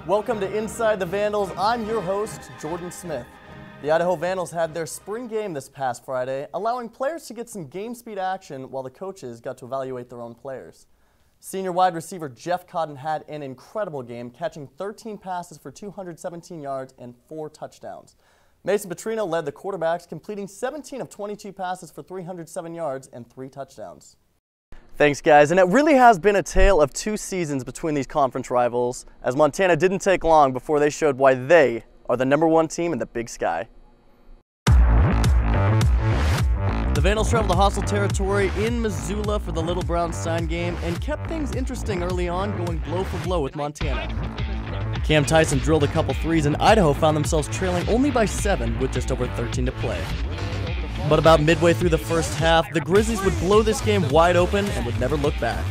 Welcome to Inside the Vandals. I'm your host, Jordan Smith. The Idaho Vandals had their spring game this past Friday, allowing players to get some game speed action while the coaches got to evaluate their own players. Senior wide receiver Jeff Cotton had an incredible game, catching 13 passes for 217 yards and 4 touchdowns. Mason Petrino led the quarterbacks, completing 17 of 22 passes for 307 yards and 3 touchdowns. Thanks, guys. And it really has been a tale of 2 seasons between these conference rivals, as Montana didn't take long before they showed why they are the #1 team in the Big Sky. The Vandals traveled to hostile territory in Missoula for the Little Brown Sign game and kept things interesting early on, going blow for blow with Montana. Cam Tyson drilled a couple threes, and Idaho found themselves trailing only by 7 with just over 13 to play. But about midway through the first half, the Grizzlies would blow this game wide open and would never look back.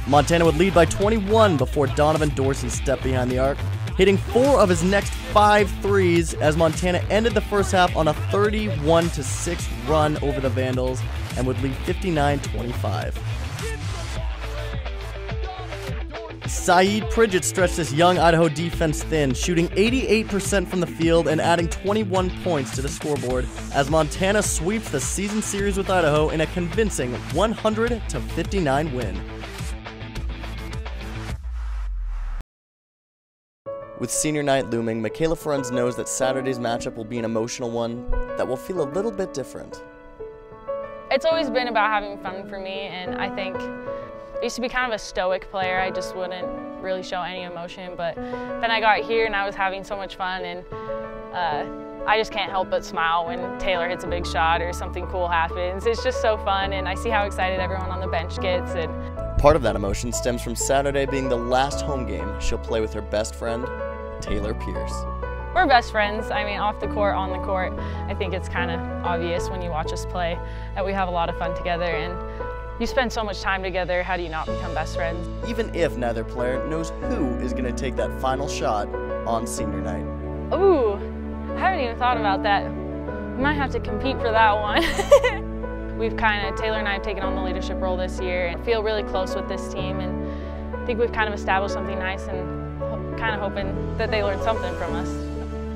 Montana would lead by 21 before Donovan Dorsey stepped behind the arc, hitting 4 of his next 5 threes as Montana ended the first half on a 31-6 run over the Vandals and would lead 59-25. Saeed Pridgett stretched this young Idaho defense thin, shooting 88% from the field and adding 21 points to the scoreboard as Montana sweeps the season series with Idaho in a convincing 100-59 win. With senior night looming, Michaela Ferentz knows that Saturday's matchup will be an emotional one that will feel a little bit different. It's always been about having fun for me, and I think I used to be kind of a stoic player. I just wouldn't really show any emotion, but then I got here and I was having so much fun, and I just can't help but smile when Taylor hits a big shot or something cool happens. It's just so fun, and I see how excited everyone on the bench gets. And part of that emotion stems from Saturday being the last home game she'll play with her best friend, Taylor Pierce. We're best friends. I mean, off the court, on the court, I think it's kind of obvious when you watch us play that we have a lot of fun together, and you spend so much time together, how do you not become best friends? Even if neither player knows who is going to take that final shot on senior night. Ooh, I haven't even thought about that. We might have to compete for that one. Taylor and I have taken on the leadership role this year and feel really close with this team, and I think we've kind of established something nice and kind of hoping that they learn something from us.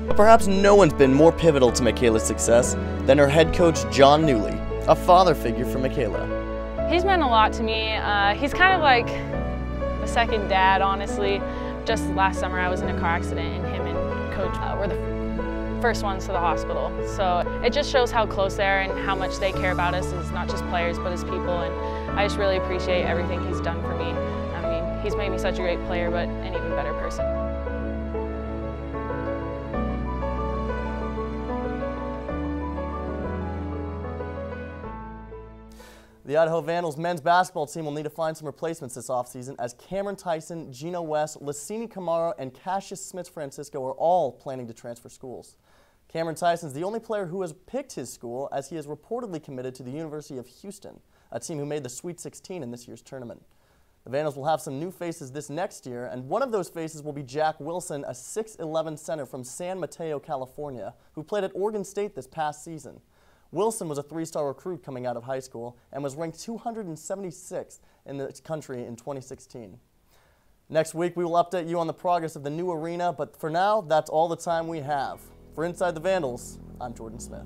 But perhaps no one's been more pivotal to Michaela's success than her head coach, John Newley, a father figure for Michaela. He's meant a lot to me. He's kind of like a second dad, honestly. Just last summer I was in a car accident, and him and Coach were the first ones to the hospital. So it just shows how close they are and how much they care about us as not just players but as people, and I just really appreciate everything he's done for me. I mean, he's made me such a great player, but an even better person. The Idaho Vandals men's basketball team will need to find some replacements this offseason as Cameron Tyson, Gino West, Lassini Camaro, and Cassius Smith-Francisco are all planning to transfer schools. Cameron Tyson is the only player who has picked his school, as he is reportedly committed to the University of Houston, a team who made the Sweet 16 in this year's tournament. The Vandals will have some new faces this next year, and one of those faces will be Jack Wilson, a 6'11" center from San Mateo, California, who played at Oregon State this past season. Wilson was a 3-star recruit coming out of high school and was ranked 276th in the country in 2016. Next week, we will update you on the progress of the new arena, but for now, that's all the time we have. For Inside the Vandals, I'm Jordan Smith.